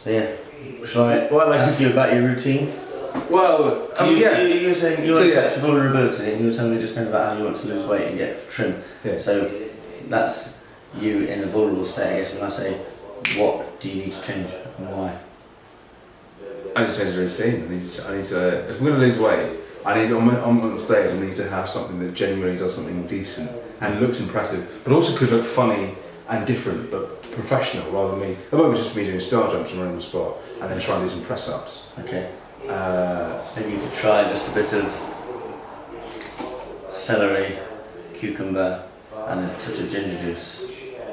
Yeah. Shall I ask you about your routine? Well, you were saying you want vulnerability, and you were telling me just now about how you want to lose weight and get trim. Yeah. So that's you in a vulnerable state, I guess. When I say, what do you need to change and why? I need to change the routine. I need to. If I'm going to lose weight, I need on stage. I need to have something that genuinely does something decent and looks impressive, but also could look funny and different, but professional rather than me. At the moment, it's just me doing star jumps and running the spot, and then trying to do some press ups. Okay. Maybe you could try just a bit of celery, cucumber, and a touch of ginger juice.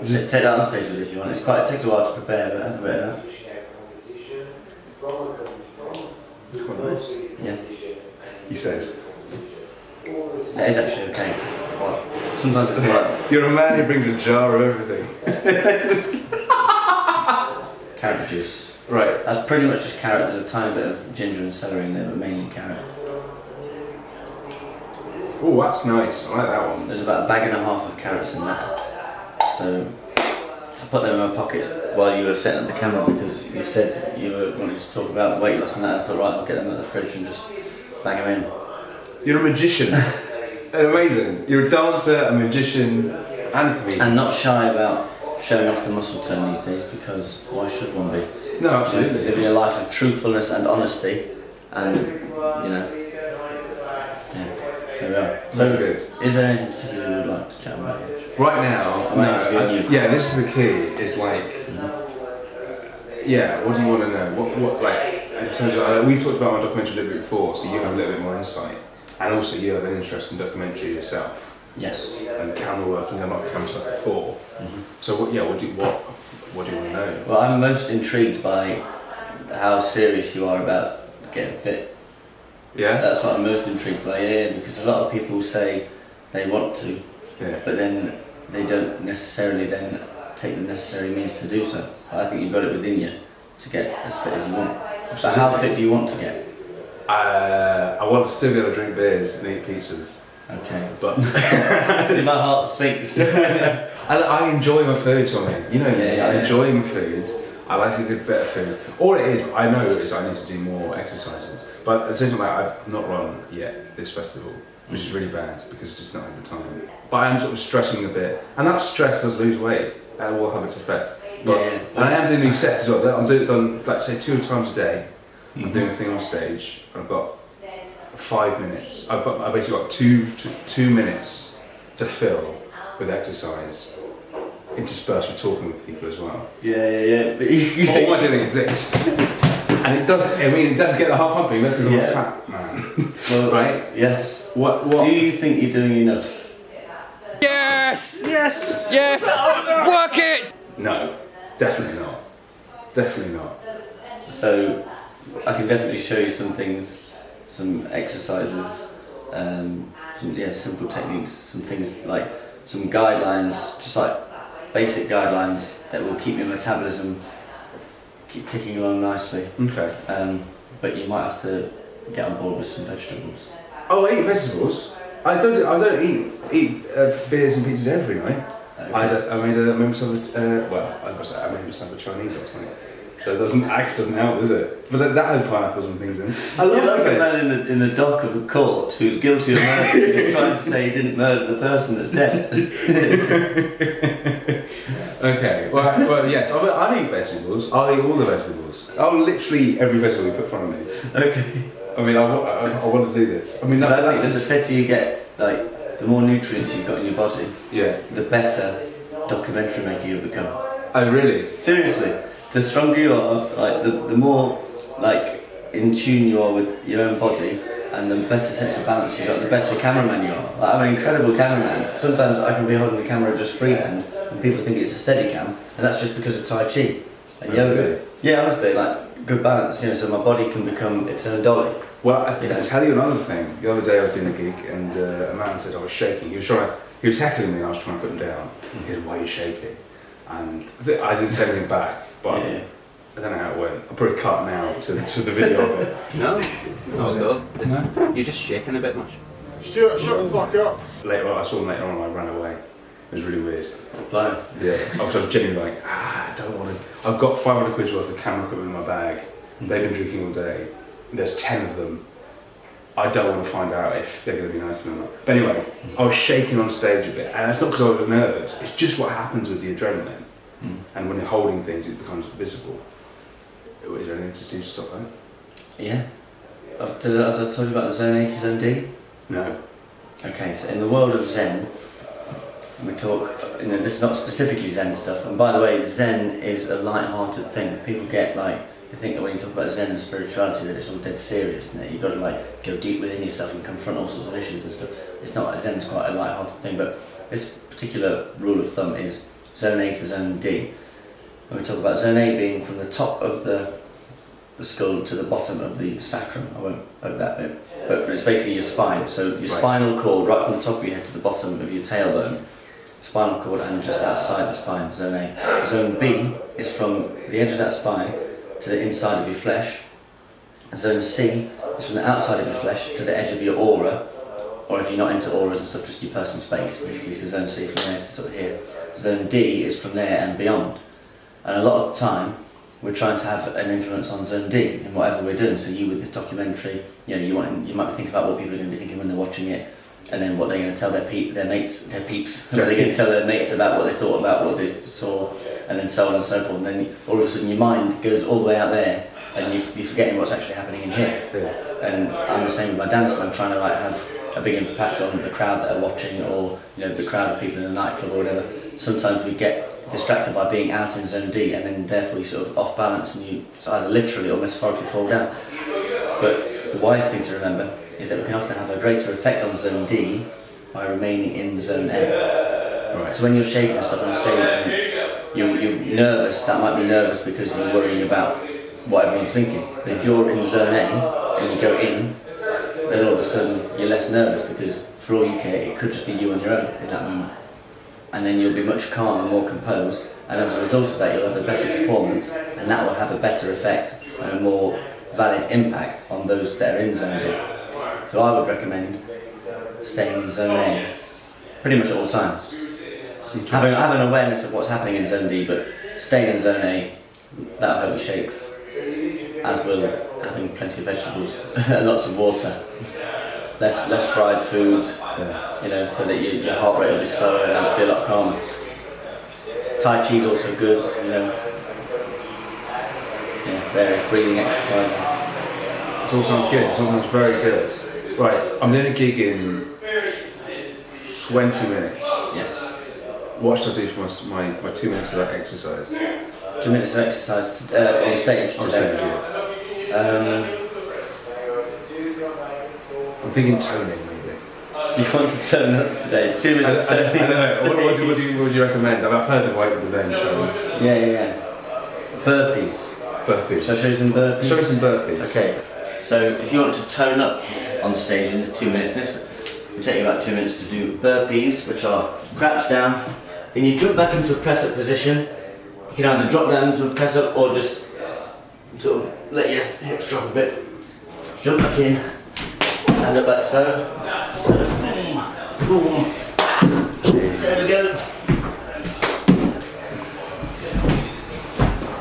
Take that on stage with you if you want. It takes a while to prepare, but have a bit of that. It's quite nice. Yeah. He says. That is actually okay. Well, sometimes it's like... You're a man who brings a jar of everything. Carrot juice. Right. That's pretty much just carrot. There's a tiny bit of ginger and celery in there, but mainly carrot. Oh, that's nice. I like that one. There's about 1.5 bags of carrots in there. So I put them in my pockets while you were setting up the camera because you said you were wanting to talk about weight loss and that. I thought, right, I'll get them at the fridge and just bang them in. You're a magician. Amazing. You're a dancer, a magician, and a comedian. And not shy about showing off the muscle tone these days, because why should one be? No, absolutely. Living a life of truthfulness and honesty, and yeah, there we are. So, is there anything particular you would like to chat about? Right now, this is the key. It's like, what do you want to know? What like in terms of we talked about my documentary a little bit before, so you have a little bit more insight, and also you have an interest in documentary yourself. Yes. And camera work, you have not camera stuff before. Mm-hmm. So what do you want to know? Well, I'm most intrigued by how serious you are about getting fit. Yeah. That's what I'm most intrigued by. Yeah, because a lot of people say they want to, but then they don't necessarily then take the necessary means to do so. I think you've got it within you to get as fit as you want. So how fit do you want to get? I want to still be able to drink beers and eat pizzas. Okay. But my heart sinks. I enjoy my food, Tommy. You know me. I enjoy my food. I like a good bit of food. All it is, I know, is I need to do more exercises. But at the same time, I've not run yet this festival, which is really bad because it's just not had the time. But I am sort of stressing a bit, and that stress does lose weight. That will have its effect. But and I am doing these sets as well. I'm doing like say 2 times a day. I'm doing a thing on stage. I've got 5 minutes. I've basically got two minutes to fill with exercise, interspersed with talking with people as well. Yeah. All I'm doing is this, and it does. I mean, it does get the heart pumping. That's because I'm a fat man, well, right? Yes. What? Do you think you're doing enough? Yes. Work it. No, definitely not. Definitely not. So, I can definitely show you some things, some exercises, some simple techniques, some things like some guidelines, just like basic guidelines that will keep your metabolism keep ticking along nicely. Okay. But you might have to get on board with some vegetables. Oh, I eat vegetables. I don't eat beers and pizzas every night. Okay. I made myself a Chinese last night. So it doesn't help, does it? But that had pineapples and things in it. I love like a man in the dock of a court who's guilty of murder. You're trying to say he didn't murder the person that's dead. Okay. Well, yes. I'll eat vegetables. I'll eat all the vegetables. I'll literally eat every vegetable you put in front of me. Okay. I mean, I want to do this. I mean, I think the fitter you get, like the more nutrients you've got in your body, the better documentary maker you'll become. Oh, really? Seriously. The stronger you are, like the more like in tune you are with your own body, and the better sense of balance you got, the better cameraman you are. Like, I'm an incredible cameraman. Sometimes I can be holding the camera just freehand, and people think it's a steady cam, and that's just because of Tai Chi and yoga. Yeah, honestly, like good balance. So my body can become its own dolly. Well, I tell you another thing. The other day I was doing a gig, and a man said I was shaking. He was heckling me, and I was trying to put him down. He said, "Why are you shaking?" And I didn't say anything back, but I don't know how it went. I'll probably cut now to the video of it. No, no. You're just shaking a bit much. Stuart, shut the fuck up. Later on, I saw him later on and I ran away. It was really weird. Fine. Yeah, I was genuinely like, don't don't want to. I've got 500 quid worth of camera equipment in my bag. They've been drinking all day. There's 10 of them. I don't want to find out if they're going to be nice to me or not. But anyway, I was shaking on stage a bit, and it's not because I was nervous. It's just what happens with the adrenaline. And when you're holding things, it becomes visible. Is there anything to do to stop that? Yeah. Have I told you about the Zone A to Zone D? No. Okay, so in the world of Zen, we talk, this is not specifically Zen stuff, and by the way, Zen is a light-hearted thing. People get like, they think that when you talk about Zen and spirituality that it's all dead serious and that you've got to like go deep within yourself and confront all sorts of issues and stuff. It's not, Zen's quite a light-hearted thing, but this particular rule of thumb is Zone A to Zone D. When we talk about Zone A being from the top of the skull to the bottom of the sacrum, I won't open that bit, but it's basically your spine. So your spinal cord, right from the top of your head to the bottom of your tailbone, spinal cord and just outside the spine, Zone A. Zone B is from the edge of that spine to the inside of your flesh. Zone C is from the outside of your flesh to the edge of your aura, or if you're not into auras and stuff, just your personal space, basically. So Zone C from there to sort of here. Zone D is from there and beyond. And a lot of the time, we're trying to have an influence on Zone D in whatever we're doing. So you with this documentary, you might be thinking about what people are going to be thinking when they're watching it, and then what they're going to tell their peeps, what they're going to tell their mates about what they thought about what they saw, and then so on and so forth. And then all of a sudden your mind goes all the way out there, and you're forgetting what's actually happening in here. Yeah. And I'm the same with my dancing. I'm trying to like have a big impact on the crowd that are watching, or the crowd of people in a nightclub or whatever. Sometimes we get distracted by being out in Zone D, and then therefore you sort of off balance and you either literally or metaphorically fall down. But the wise thing to remember is that we can often have a greater effect on Zone D by remaining in Zone A. Right. So when you're shaking and stuff on stage and you're nervous, that might be nervous because you're worrying about what everyone's thinking. But if you're in Zone A and you go in, then all of a sudden you're less nervous because for all you care, it could just be you on your own in that moment. And then you'll be much calmer and more composed, and as a result of that you'll have a better performance, and that will have a better effect and a more valid impact on those that are in Zone D. So I would recommend staying in Zone A pretty much at all times. Having an awareness of what's happening in Zone D, but staying in Zone A, that'll help your shakes, as will having plenty of vegetables, lots of water, less fried food, so that your heart rate will be slower and it'll just be a lot calmer. Tai Chi's also good, various breathing exercises. This all sounds good, this all sounds very good. Right, I'm doing a gig in 20 minutes. Yes. What should I do for my 2 minutes of that exercise? 2 minutes of exercise on stage today. I'm thinking toning maybe. Do you want to turn up today? 2 minutes. I don't know. What would you recommend? I've heard of the name toning. Yeah. Burpees. Shall I show you some burpees? Show me some burpees. Okay. So if you want to tone up on stage in this 2 minutes, this will take you about 2 minutes to do burpees, which are crouch down, then you jump back into a press-up position. You can either drop down into a press-up or just sort of let your hips drop a bit. Jump back in, and up like so. So, boom, boom. There we go.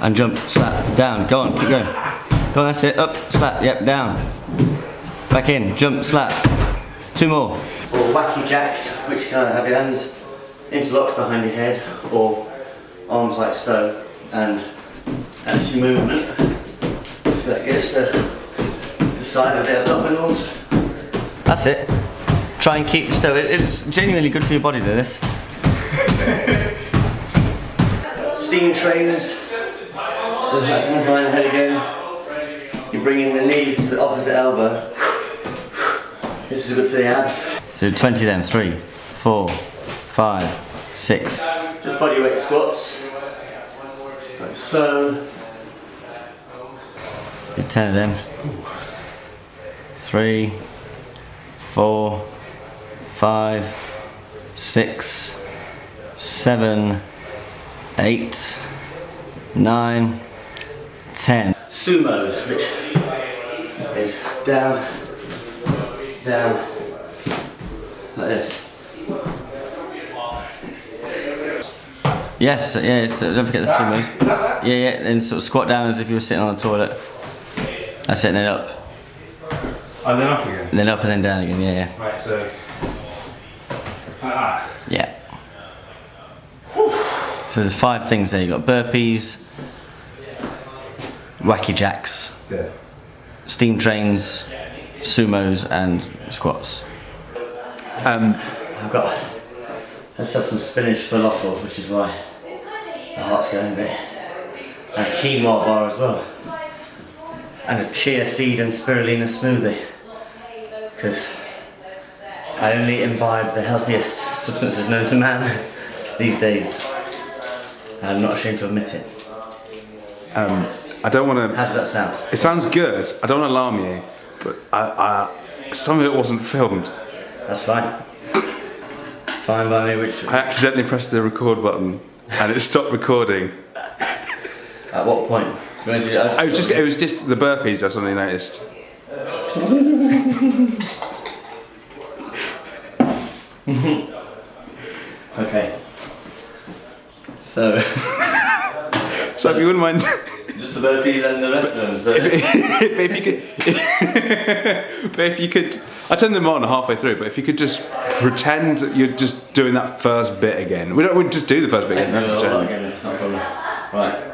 And jump, slap, down, go on, keep going. Go on, that's it, up, slap, yep, down. Back in, jump, slap. 2 more. Or wacky jacks, which you kind of have your hands interlocked behind your head, or arms like so, and that's your movement. That gets the side of the abdominals. That's it. Try and keep still. It's genuinely good for your body, this. Steam trains. So hands behind the head again. You're bringing the knee to the opposite elbow. This is good for the abs. So 20 then. 3, 4, 5, 6. Just body weight squats. Like so. Get 10 of them. 3, 4, 5, 6, 7, 8, 9, 10. Sumos, which is down, like this. Yes, yeah, don't forget the sumos. Yeah, and sort of squat down as if you were sitting on a toilet. That's it, and then up. And then up again? And then up and then down again, yeah. Right, so... Yeah. So there's 5 things there. You've got burpees, wacky jacks, steam trains, sumos and squats. I've just had some spinach falafel, which is why the heart's going a bit. And a quinoa bar as well. And a chia seed and spirulina smoothie. Because I only imbibe the healthiest substances known to man these days. And I'm not ashamed to admit it. I don't want to... How does that sound? It sounds good. I don't want to alarm you, but some of it wasn't filmed. That's fine. Fine by me, which... I accidentally pressed the record button and it stopped recording. At what point? It was just the burpees I suddenly noticed. Okay. So... So if you wouldn't mind... Just the burpees and the rest of them, so... if you could... but if you could... I turned them on halfway through, but if you could just pretend that you're just doing that first bit again. We'd just do the first bit again. It's not a problem. Right.